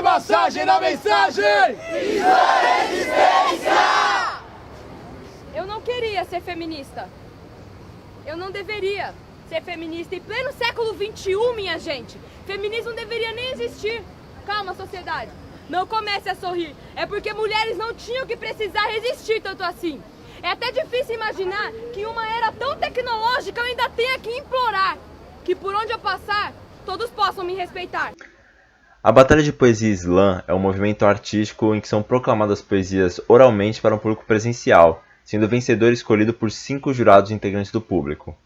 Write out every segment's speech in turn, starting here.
massagem na mensagem! Eu não queria ser feminista. Eu não deveria ser feminista. Em pleno século XXI, minha gente, feminismo não deveria nem existir. Calma, sociedade. Não comece a sorrir. É porque mulheres não tinham que precisar resistir tanto assim. É até difícil imaginar que em uma era tão tecnológica eu ainda tenha que implorar que por onde eu passar, todos possam me respeitar. A Batalha de Poesia Slam é um movimento artístico em que são proclamadas poesias oralmente para um público presencial, sendo o vencedor escolhido por 5 jurados integrantes do público.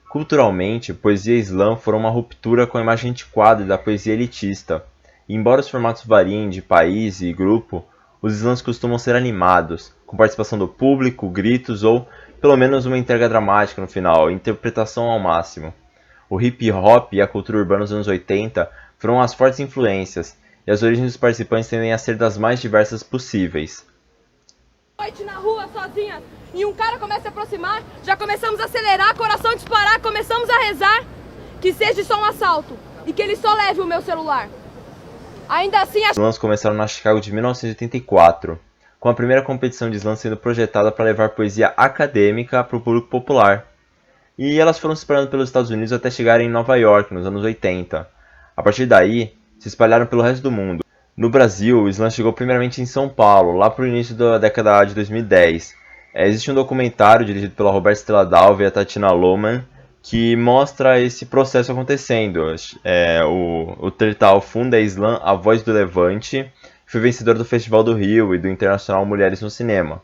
Culturalmente, poesia e slam foram uma ruptura com a imagem antiquada da poesia elitista, e embora os formatos variem de país e grupo, os slams costumam ser animados, com participação do público, gritos ou, pelo menos, uma entrega dramática no final, interpretação ao máximo. O hip hop e a cultura urbana dos anos 80 foram as fortes influências, e as origens dos participantes tendem a ser das mais diversas possíveis. Noite na rua sozinha e um cara começa a se aproximar, já começamos a acelerar, coração disparar, começamos a rezar que seja só um assalto e que ele só leve o meu celular. Ainda assim, Os slams começaram na Chicago de 1984, com a primeira competição de slam sendo projetada para levar poesia acadêmica para o público popular. E elas foram se espalhando pelos Estados Unidos até chegarem em Nova York, nos anos 80. A partir daí, se espalharam pelo resto do mundo. No Brasil, o slam chegou primeiramente em São Paulo, lá para o início da década de 2010. Existe um documentário dirigido pela Roberta Stella Dalve e a Tatiana Lohman, que mostra esse processo acontecendo. O Tertal funda a Slam A Voz do Levante, que foi vencedor do Festival do Rio e do Internacional Mulheres no Cinema.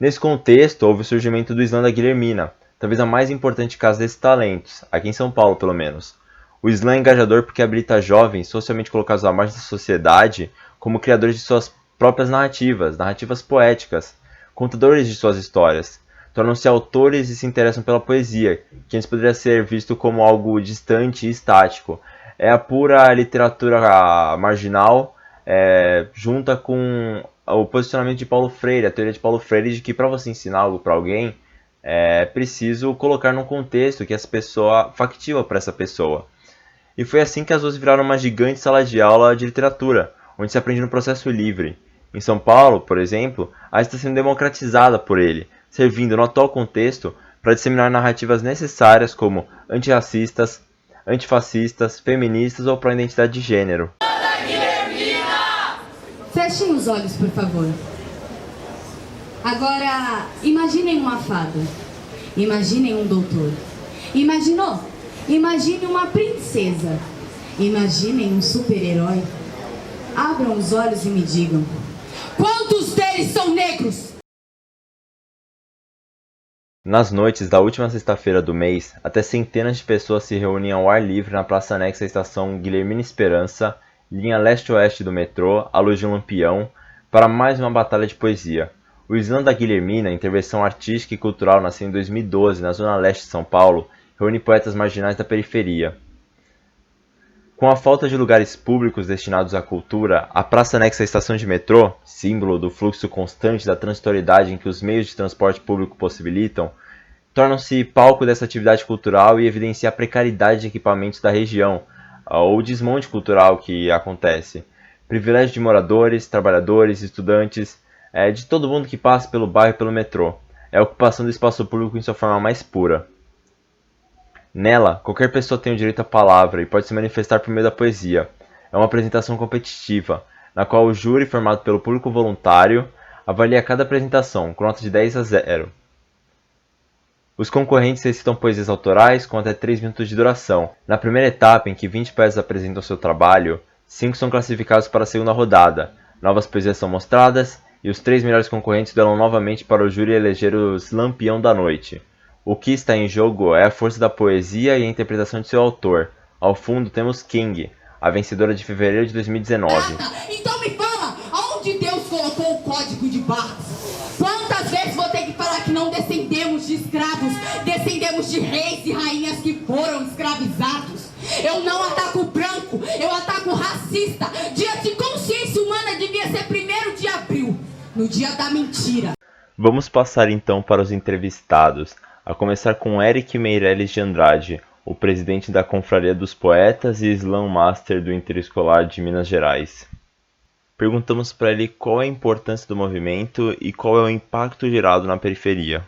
Nesse contexto, houve o surgimento do Slam da Guilhermina, talvez a mais importante casa desses talentos, aqui em São Paulo pelo menos. O slam é engajador porque habilita jovens, socialmente colocados à margem da sociedade, como criadores de suas próprias narrativas poéticas, contadores de suas histórias. Tornam-se autores e se interessam pela poesia, que antes poderia ser visto como algo distante e estático. É a pura literatura marginal, junta com o posicionamento de Paulo Freire, a teoria de Paulo Freire de que para você ensinar algo para alguém, é preciso colocar num contexto que essa pessoa factível para essa pessoa. E foi assim que as duas viraram uma gigante sala de aula de literatura, onde se aprende no processo livre. Em São Paulo, por exemplo, a arte está sendo democratizada por ele, servindo no atual contexto para disseminar narrativas necessárias como antirracistas, antifascistas, feministas ou para a identidade de gênero. Fechem os olhos, por favor. Agora, imaginem uma fada. Imaginem um doutor. Imaginou? Imagine uma princesa. Imaginem um super-herói. Abram os olhos e me digam: quantos deles são negros? Nas noites da última sexta-feira do mês, até centenas de pessoas se reúnem ao ar livre na praça anexa à estação Guilhermina Esperança, linha leste-oeste do metrô, à luz de um lampião, para mais uma batalha de poesia. O Slam da Guilhermina, intervenção artística e cultural, nasceu em 2012 na zona leste de São Paulo, reúne poetas marginais da periferia. Com a falta de lugares públicos destinados à cultura, a praça anexa à estação de metrô, símbolo do fluxo constante da transitoriedade em que os meios de transporte público possibilitam, tornam-se palco dessa atividade cultural e evidencia a precariedade de equipamentos da região, ou o desmonte cultural que acontece. Privilégio de moradores, trabalhadores, estudantes, de todo mundo que passa pelo bairro e pelo metrô. É a ocupação do espaço público em sua forma mais pura. Nela, qualquer pessoa tem o direito à palavra e pode se manifestar por meio da poesia. É uma apresentação competitiva, na qual o júri, formado pelo público voluntário, avalia cada apresentação, com nota de 10 a 0. Os concorrentes recitam poesias autorais com até 3 minutos de duração. Na primeira etapa, em que 20 poetas apresentam seu trabalho, 5 são classificados para a segunda rodada. Novas poesias são mostradas, e os 3 melhores concorrentes duelam novamente para o júri eleger o Slampião da noite. O que está em jogo é a força da poesia e a interpretação de seu autor. Ao fundo temos King, a vencedora de fevereiro de 2019. Então me fala, aonde Deus colocou o código de barras? Quantas vezes vou ter que falar que não descendemos de escravos, descendemos de reis e rainhas que foram escravizados? Eu não ataco branco, eu ataco racista. Dia de consciência humana devia ser 1º de abril, no dia da mentira. Vamos passar então para os entrevistados, a começar com Eric Meirelles de Andrade, o presidente da Confraria dos Poetas e Slam Master do Interescolar de Minas Gerais. perguntamos para ele qual é a importância do movimento e qual é o impacto gerado na periferia.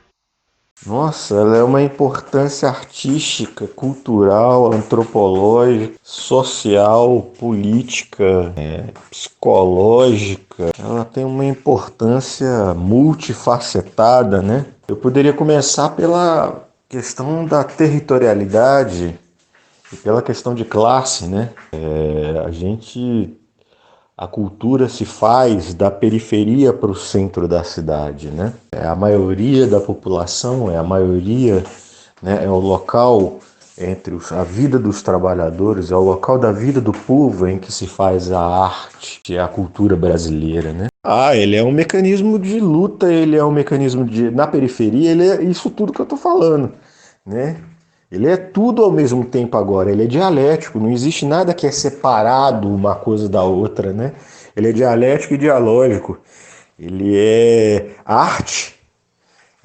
Nossa, ela é uma importância artística, cultural, antropológica, social, política, psicológica. Ela tem uma importância multifacetada, né? Eu poderia começar pela questão da territorialidade e pela questão de classe, né? A cultura se faz da periferia para o centro da cidade, né? É a maioria da população, é a maioria, né? É o local entre a vida dos trabalhadores, é o local da vida do povo em que se faz a arte, que é a cultura brasileira, né? Ele é um mecanismo de luta, ele é um mecanismo de... Na periferia, ele é isso tudo que eu estou falando, né? Ele é tudo ao mesmo tempo agora, ele é dialético, não existe nada que é separado uma coisa da outra, né? Ele é dialético e dialógico, ele é a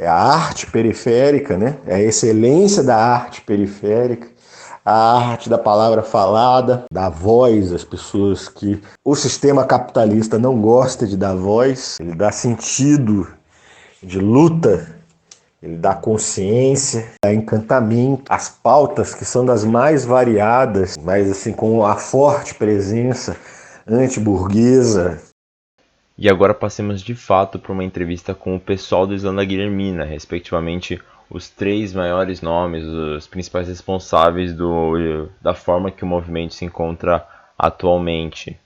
arte periférica, né? É a excelência da arte periférica, a arte da palavra falada, da voz às pessoas que o sistema capitalista não gosta de dar voz, ele dá sentido de luta, ele dá consciência, dá encantamento, as pautas que são das mais variadas, mas assim com a forte presença antiburguesa. E agora passemos de fato para uma entrevista com o pessoal do Islã da Guilhermina, respectivamente os 3 maiores nomes, os principais responsáveis da forma que o movimento se encontra atualmente.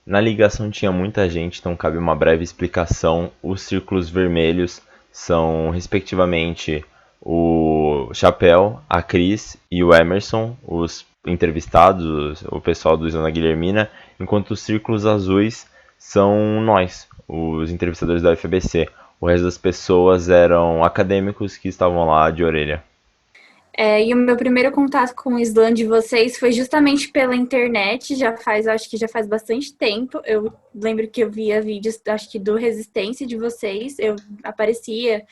Na ligação tinha muita gente, então cabe uma breve explicação. Os círculos vermelhos são, respectivamente, o Chapéu, a Cris e o Emerson, os entrevistados, o pessoal do Islã da Guilhermina, enquanto os círculos azuis são nós, os entrevistadores da UFABC. O resto das pessoas eram acadêmicos que estavam lá de orelha. E o meu primeiro contato com o Islã de vocês foi justamente pela internet, acho que já faz bastante tempo. Eu lembro que eu via vídeos, acho que do Resistência de vocês, eu aparecia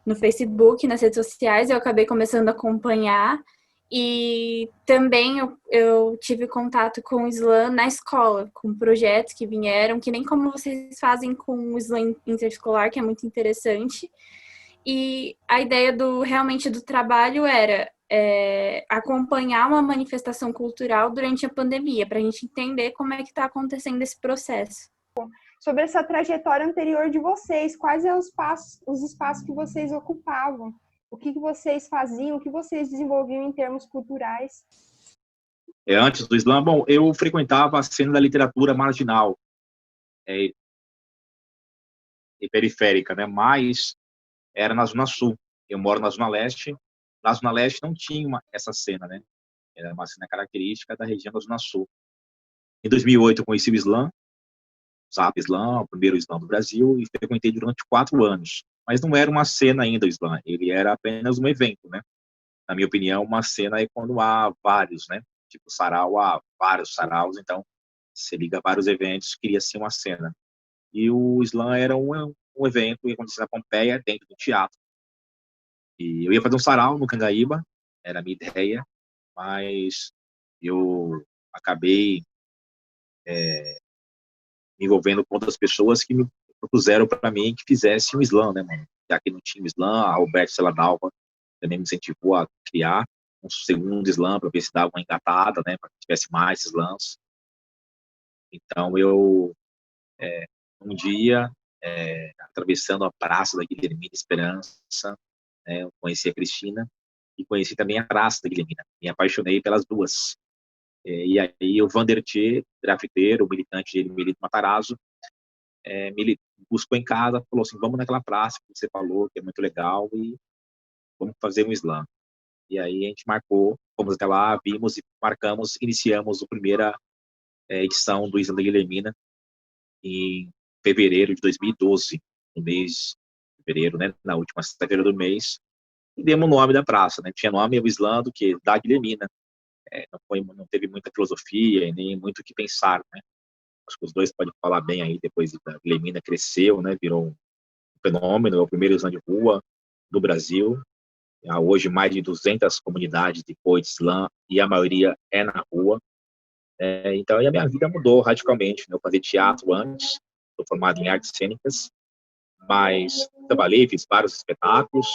no Facebook, nas redes sociais, eu acabei começando a acompanhar. E também eu tive contato com o Islã na escola, com projetos que vieram, que nem como vocês fazem com o Islã interescolar, que é muito interessante. E a ideia realmente do trabalho era acompanhar uma manifestação cultural durante a pandemia, para a gente entender como é que está acontecendo esse processo. Sobre essa trajetória anterior de vocês, quais são os espaços que vocês ocupavam? O que vocês faziam, o que vocês desenvolviam em termos culturais? Antes do Islã, bom, eu frequentava a cena da literatura marginal e periférica, né? Mas era na Zona Sul. Eu moro na Zona Leste. Na Zona Leste não tinha essa cena, né? Era uma cena característica da região da Zona Sul. Em 2008 eu conheci o Islã, Zap Islã, o primeiro Islã do Brasil, e frequentei durante 4 anos. Mas não era uma cena ainda o Islã, ele era apenas um evento, né? Na minha opinião, uma cena é quando há vários, né? Tipo sarau, há vários saraus, então se liga a vários eventos, cria-se uma cena. E o Islã era um evento que acontecia na Pompeia, dentro do teatro. E eu ia fazer um sarau no Cangaíba, era a minha ideia, mas eu acabei me envolvendo com outras pessoas que me propuseram para mim que fizesse um Islã, né, mano? Já que não tinha o Islã, a Alberto Celanalva também me incentivou a criar um segundo Islã para ver se dava uma engatada, né, para que tivesse mais Islãs. Então eu um dia atravessando a praça da Guilhermina Esperança, né, eu conheci a Cristina e conheci também a praça da Guilhermina, me apaixonei pelas duas. E aí o Vandertier, grafiteiro, militante de Melito Matarazzo, me buscou em casa, falou assim, vamos naquela praça que você falou, que é muito legal, e vamos fazer um Islã. E aí a gente marcou, fomos até lá, vimos e marcamos, iniciamos a primeira edição do Islã da Guilhermina em fevereiro de 2012, no mês de fevereiro, né, na última sexta-feira do mês, e demos o nome da praça, né, tinha nome o Islã do que? Da Guilhermina. Não teve muita filosofia e nem muito o que pensar, né? Acho que os dois podem falar bem aí, depois da Guilhermina cresceu, né? Virou um fenômeno, é o primeiro Islã de rua do Brasil. Há hoje mais de 200 comunidades de poets Islã e a maioria é na rua. Então, e a minha vida mudou radicalmente, né? Eu fazia teatro antes, sou formado em artes cênicas, mas trabalhei, fiz vários espetáculos,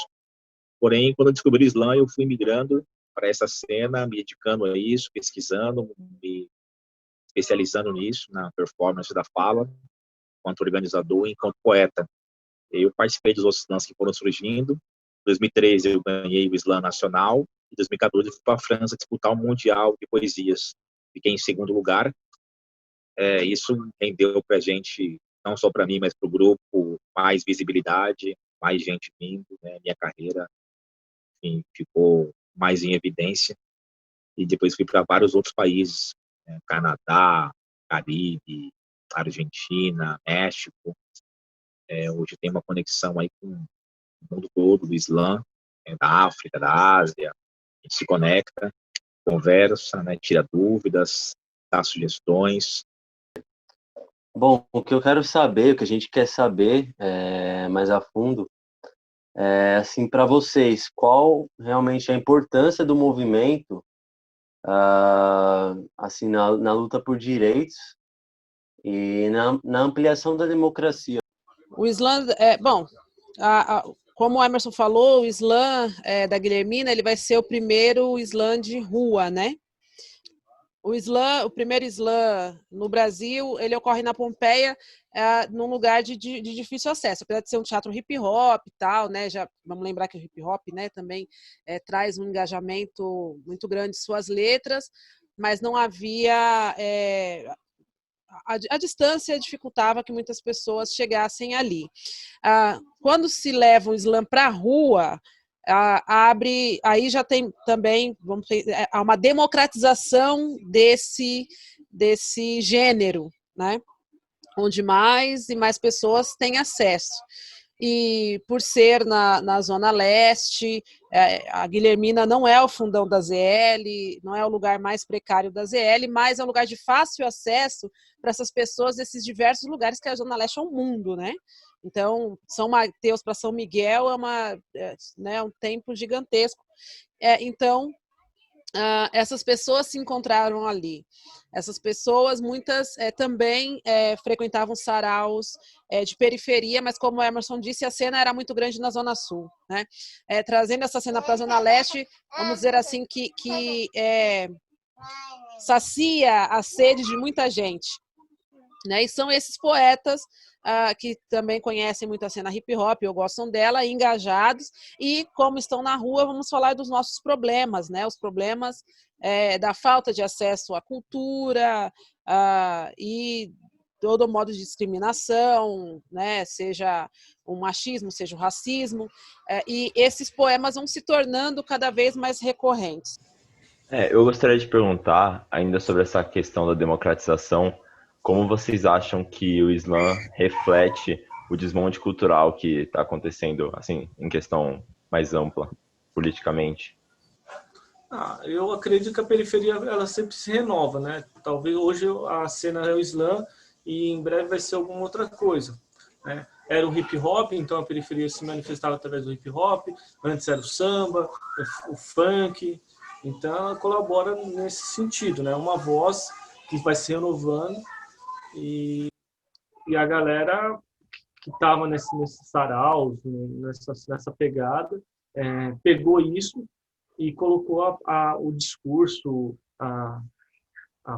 porém, quando eu descobri o Islã, eu fui migrando para essa cena, me dedicando a isso, pesquisando, me especializando nisso, na performance da fala, enquanto organizador e enquanto poeta. Eu participei dos outros slams que foram surgindo. Em 2013 eu ganhei o Slam Nacional. Em 2014 eu fui para a França disputar o Mundial de Poesias. Fiquei em segundo lugar. Isso rendeu para a gente, não só para mim, mas para o grupo, mais visibilidade, mais gente vindo. Né? Minha carreira, enfim, ficou mais em evidência. E depois fui para vários outros países, né? Canadá, Caribe, Argentina, México. Hoje tem uma conexão aí com o mundo todo do Islã, da África, da Ásia. A gente se conecta, conversa, né? Tira dúvidas, dá sugestões. Bom, o que eu quero saber, o que a gente quer saber mais a fundo, assim, para vocês, qual realmente a importância do movimento, assim, na luta por direitos e na ampliação da democracia? O Islã, bom, como o Emerson falou, o Islã da Guilhermina, ele vai ser o primeiro Islã de rua, né? O primeiro Islã no Brasil, ele ocorre na Pompeia, num lugar de difícil acesso, apesar de ser um teatro hip hop e tal, né? Já vamos lembrar que o hip hop, né, também traz um engajamento muito grande em suas letras, mas não havia a distância dificultava que muitas pessoas chegassem ali. Quando se leva o Islã para a rua, aí já tem também há uma democratização desse gênero, né? Onde mais e mais pessoas têm acesso. E por ser na Zona Leste, a Guilhermina não é o fundão da ZL, não é o lugar mais precário da ZL, mas é um lugar de fácil acesso para essas pessoas desses diversos lugares, que a Zona Leste é um mundo, né? Então, São Mateus para São Miguel é um tempo gigantesco. Então, essas pessoas se encontraram ali. Essas pessoas, muitas também frequentavam saraus de periferia, mas como o Emerson disse, a cena era muito grande na Zona Sul, né? Trazendo essa cena para a Zona Leste, vamos dizer assim, que sacia a sede de muita gente, né? E são esses poetas que também conhecem muito a cena hip hop ou gostam dela, engajados, e como estão na rua, vamos falar dos nossos problemas, né? Os problemas da falta de acesso à cultura e todo modo de discriminação, né? Seja o machismo, seja o racismo, e esses poemas vão se tornando cada vez mais recorrentes. Eu gostaria de perguntar, ainda sobre essa questão da democratização, como vocês acham que o Islã reflete o desmonte cultural que está acontecendo, assim, em questão mais ampla, politicamente? Eu acredito que a periferia ela sempre se renova, né? Talvez hoje a cena é o Islã e em breve vai ser alguma outra coisa, né? Era o hip hop, então a periferia se manifestava através do hip hop, antes era o samba, o funk, então ela colabora nesse sentido, né? Uma voz que vai se renovando e a galera que estava nesse sarau, nessa pegada, pegou isso e colocou o discurso, a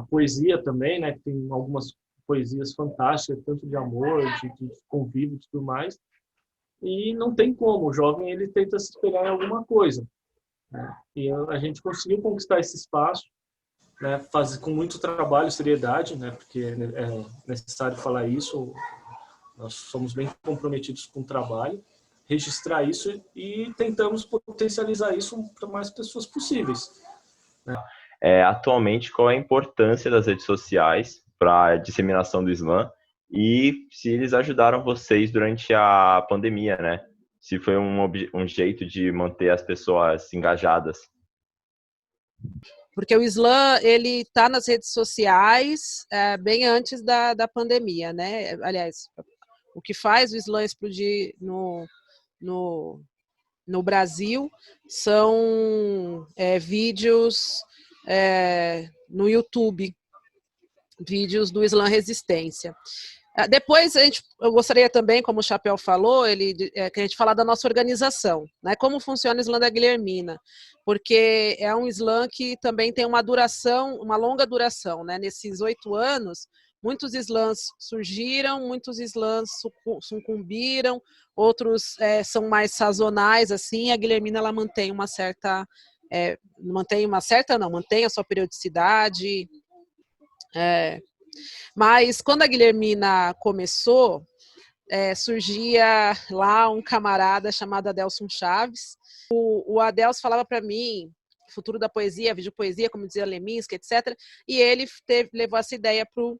poesia também, né? Que tem algumas poesias fantásticas, tanto de amor, de convívio e tudo mais. E não tem como, o jovem ele tenta se espelhar em alguma coisa, né? E a gente conseguiu conquistar esse espaço, né? Fazer com muito trabalho e seriedade, né? Porque é necessário falar isso, nós somos bem comprometidos com o trabalho, registrar isso e tentamos potencializar isso para mais pessoas possíveis, né? Atualmente, qual é a importância das redes sociais para a disseminação do Islã e se eles ajudaram vocês durante a pandemia, né? Se foi um jeito de manter as pessoas engajadas. Porque o Islã, ele está nas redes sociais bem antes da pandemia, né? Aliás, o que faz o Islã explodir no Brasil são vídeos no YouTube, vídeos do Islã Resistência. Depois, eu gostaria também, como o Chapéu falou, que a gente falar da nossa organização, né? Como funciona o Islã da Guilhermina, porque é um Islã que também tem uma duração, uma longa duração, né? Nesses 8 anos, muitos Islãs surgiram, muitos Islãs sucumbiram, outros são mais sazonais, assim. A Guilhermina, ela mantém uma certa, mantém a sua periodicidade. Mas quando a Guilhermina começou, surgia lá um camarada chamado Adelson Chaves. O Adelson falava para mim, futuro da poesia, videopoesia, como dizia Leminski, etc. E ele levou essa ideia para o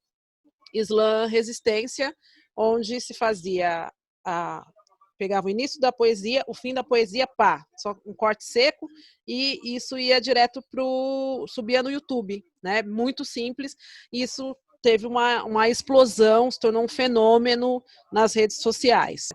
Islã Resistência, onde se fazia pegava o início da poesia, o fim da poesia, só um corte seco, e isso ia direto subia no YouTube, né? Muito simples. Isso teve uma explosão, se tornou um fenômeno nas redes sociais.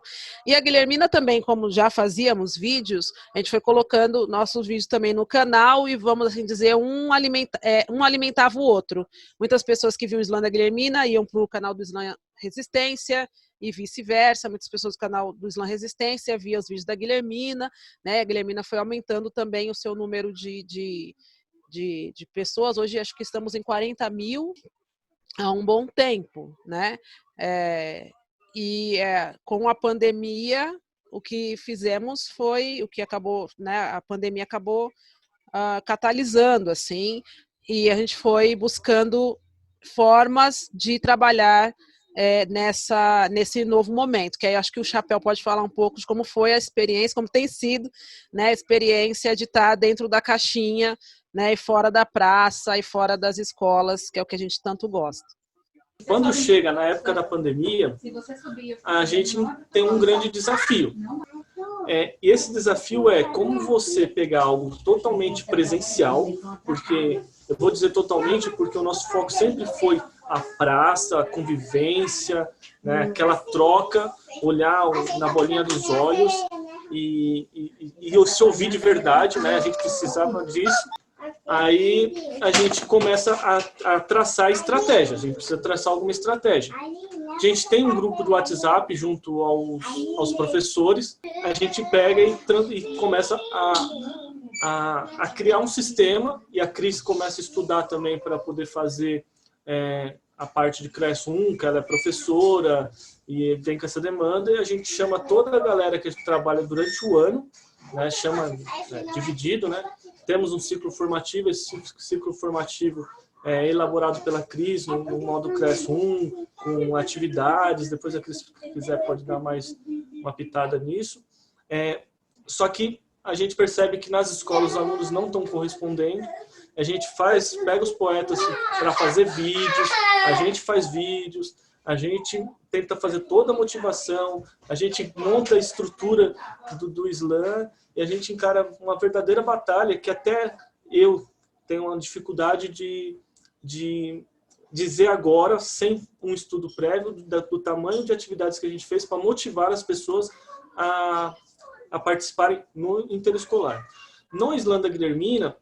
E a Guilhermina também, como já fazíamos vídeos, a gente foi colocando nossos vídeos também no canal e, vamos assim dizer, um alimentava o outro. Muitas pessoas que viam o Islã da Guilhermina iam para o canal do Islã Resistência e vice-versa. Muitas pessoas do canal do Islã Resistência viam os vídeos da Guilhermina, né? A Guilhermina foi aumentando também o seu número de pessoas. Hoje acho que estamos em 40 mil, há um bom tempo, né? Com a pandemia, o que fizemos foi, o que acabou, né? A pandemia acabou catalisando, assim, e a gente foi buscando formas de trabalhar nesse novo momento, que aí acho que o Chapéu pode falar um pouco de como foi a experiência, como tem sido, né, a experiência de estar dentro da caixinha, né, e fora da praça e fora das escolas, que é o que a gente tanto gosta. Quando chega na época da pandemia, a gente tem um grande desafio. E esse desafio é como você pegar algo totalmente presencial, porque, eu vou dizer totalmente, porque o nosso foco sempre foi a praça, a convivência, né, aquela troca, olhar na bolinha dos olhos e se ouvir de verdade, né, a gente precisava disso. Aí a gente começa a traçar estratégia, a gente precisa traçar alguma estratégia. A gente tem um grupo do WhatsApp junto aos professores, a gente pega e começa a criar um sistema, e a Cris começa a estudar também para poder fazer a parte de Cresce 1, que ela é professora, e vem com essa demanda, e a gente chama toda a galera que trabalha durante o ano, né, chama dividido, né? Temos um ciclo formativo, esse ciclo formativo é elaborado pela Cris no modo Cresce 1, com atividades, depois a Cris, se quiser, pode dar mais uma pitada nisso. Só que a gente percebe que nas escolas os alunos não estão correspondendo, a gente pega os poetas para fazer vídeos, a gente faz vídeos, a gente tenta fazer toda a motivação, a gente monta a estrutura do Islã, e a gente encara uma verdadeira batalha que até eu tenho uma dificuldade de dizer agora, sem um estudo prévio, do tamanho de atividades que a gente fez para motivar as pessoas a participarem no interescolar. No Islã da Guilhermina,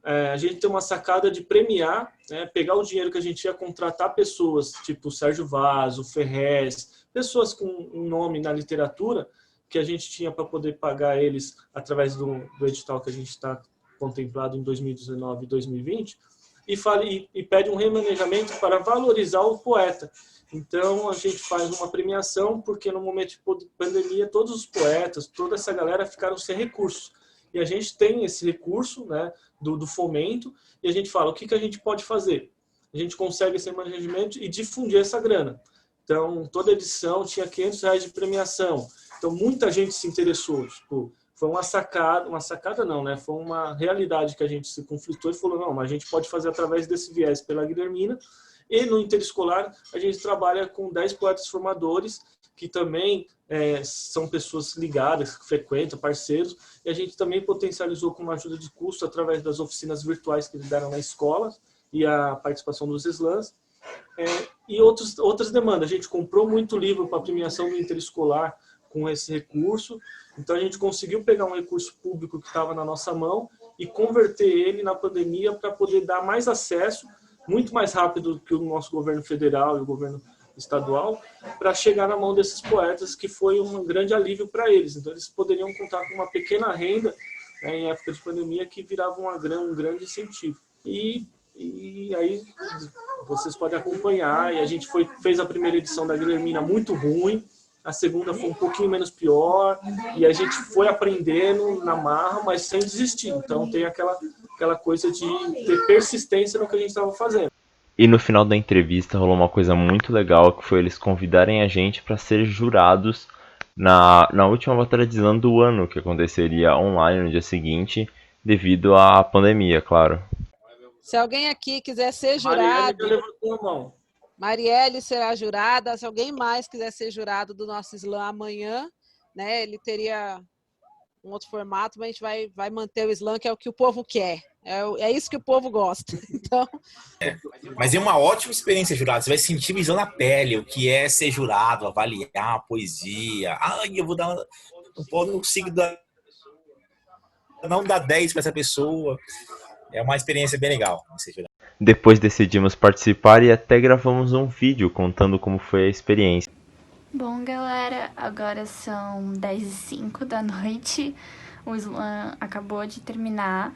a gente tem uma sacada de premiar, né, pegar o dinheiro que a gente ia contratar pessoas, tipo Sérgio Vaz, o Ferrez, pessoas com um nome na literatura, que a gente tinha para poder pagar eles através do edital que a gente está contemplado em 2019 e 2020, e pede um remanejamento para valorizar o poeta. Então, a gente faz uma premiação, porque no momento de pandemia, todos os poetas, toda essa galera ficaram sem recursos. E a gente tem esse recurso, né, do fomento, e a gente fala, o que a gente pode fazer? A gente consegue esse remanejamento e difundir essa grana. Então, toda edição tinha R$500 de premiação. Então, muita gente se interessou. Tipo, foi uma sacada não, né? Foi uma realidade que a gente se conflitou e falou, não, mas a gente pode fazer através desse viés pela Guilhermina. E no interescolar, a gente trabalha com 10 poetas formadores, que também são pessoas ligadas, que frequentam, parceiros, e a gente também potencializou com uma ajuda de custo através das oficinas virtuais que eles deram na escola e a participação dos slams. E outras demandas. A gente comprou muito livro para a premiação do interescolar com esse recurso, então a gente conseguiu pegar um recurso público que estava na nossa mão e converter ele na pandemia para poder dar mais acesso muito mais rápido que o nosso governo federal e o governo estadual, para chegar na mão desses poetas, que foi um grande alívio para eles. Então, eles poderiam contar com uma pequena renda, né, em época de pandemia, que virava um grande incentivo. E aí vocês podem acompanhar, e a gente fez a primeira edição da Guilhermina muito ruim, a segunda foi um pouquinho menos pior, e a gente foi aprendendo na marra, mas sem desistir. Então tem aquela coisa de ter persistência no que a gente estava fazendo. E no final da entrevista rolou uma coisa muito legal, que foi eles convidarem a gente para ser jurados na última batalha de slam do ano, que aconteceria online no dia seguinte, devido à pandemia, claro. Se alguém aqui quiser ser Marielle jurado, já levantou a mão. Marielle será jurada. Se alguém mais quiser ser jurado do nosso slam amanhã, né, ele teria um outro formato, mas a gente vai manter o slam, que é o que o povo quer. É isso que o povo gosta. Então... Mas é uma ótima experiência jurado. Você vai sentir o slam na pele, o que é ser jurado, avaliar a poesia. Eu vou dar... não consigo não dar 10 para essa pessoa. É uma experiência bem legal ser jurado. Depois decidimos participar e até gravamos um vídeo contando como foi a experiência. Bom, galera, agora são 10h05 da noite, o slam acabou de terminar.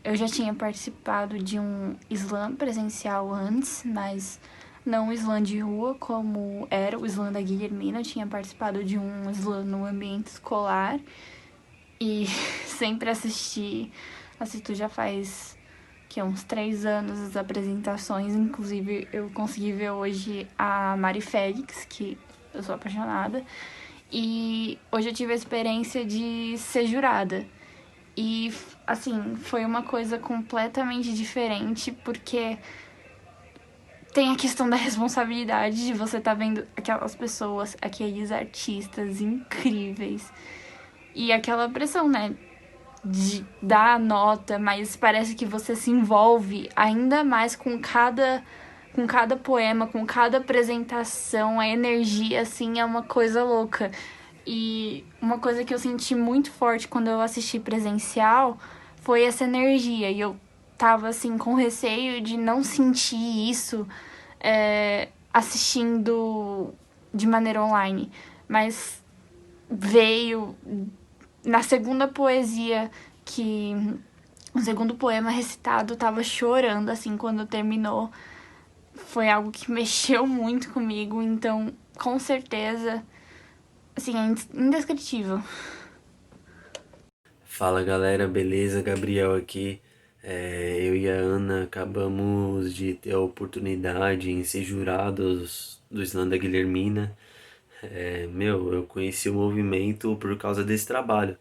Eu já tinha participado de um slam presencial antes, mas não o slam de rua, como era o slam da Guilhermina. Eu tinha participado de um slam no ambiente escolar e sempre assisto já faz uns 3 anos as apresentações. Inclusive eu consegui ver hoje a Mari Félix, que eu sou apaixonada, e hoje eu tive a experiência de ser jurada. E, assim, foi uma coisa completamente diferente, porque tem a questão da responsabilidade de você estar vendo aquelas pessoas, aqueles artistas incríveis, e aquela pressão, né, de dar a nota, mas parece que você se envolve ainda mais com cada poema, com cada apresentação. A energia, assim, é uma coisa louca. E uma coisa que eu senti muito forte quando eu assisti presencial foi essa energia. E eu tava, assim, com receio de não sentir isso assistindo de maneira online. Mas veio na segunda poesia, o segundo poema recitado, eu tava chorando, assim, quando terminou. Foi algo que mexeu muito comigo, então, com certeza, assim, é indescritível. Fala, galera, beleza? Gabriel aqui. Eu e a Ana acabamos de ter a oportunidade em ser jurados do slam da Guilhermina. Eu conheci o movimento por causa desse trabalho.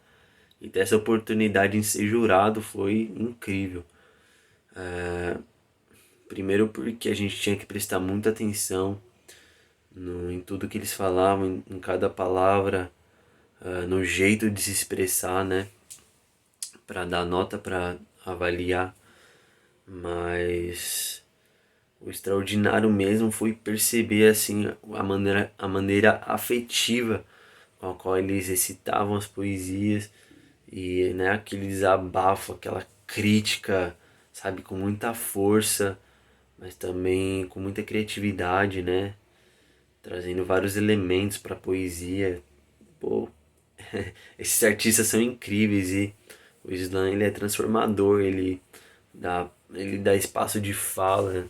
E ter essa oportunidade em ser jurado foi incrível. Primeiro porque a gente tinha que prestar muita atenção em tudo que eles falavam, em cada palavra, no jeito de se expressar, né? Para dar nota, para avaliar. Mas o extraordinário mesmo foi perceber, assim, a maneira afetiva com a qual eles recitavam as poesias e, né, aquele desabafo, aquela crítica, sabe, com muita força, mas também com muita criatividade, né, trazendo vários elementos para a poesia. Pô, esses artistas são incríveis e o slam, ele é transformador, ele dá espaço de fala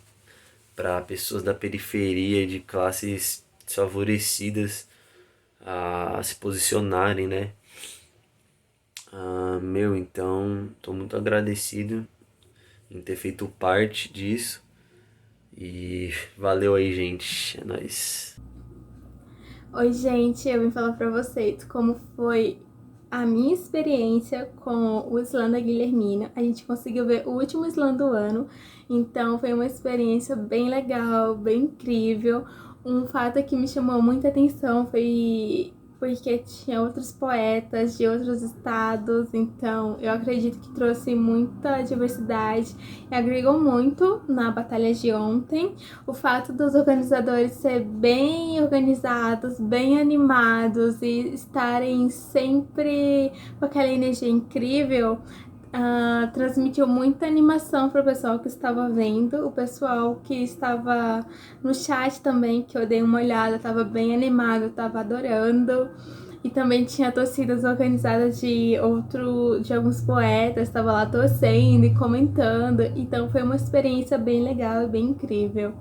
para pessoas da periferia, de classes desfavorecidas, a se posicionarem, né? Então, estou muito agradecido em ter feito parte disso. E valeu aí, gente. É nóis. Oi, gente. Eu vim falar pra vocês como foi a minha experiência com o slam da Guilhermina. A gente conseguiu ver o último slam do ano, então foi uma experiência bem legal, bem incrível. Um fato que me chamou muita atenção foi porque tinha outros poetas de outros estados, então eu acredito que trouxe muita diversidade e agregou muito na batalha de ontem. O fato dos organizadores serem bem organizados, bem animados e estarem sempre com aquela energia incrível transmitiu muita animação para o pessoal que estava vendo, o pessoal que estava no chat também, que eu dei uma olhada, estava bem animado, estava adorando. E também tinha torcidas organizadas de alguns poetas, estava lá torcendo e comentando. Então foi uma experiência bem legal e bem incrível.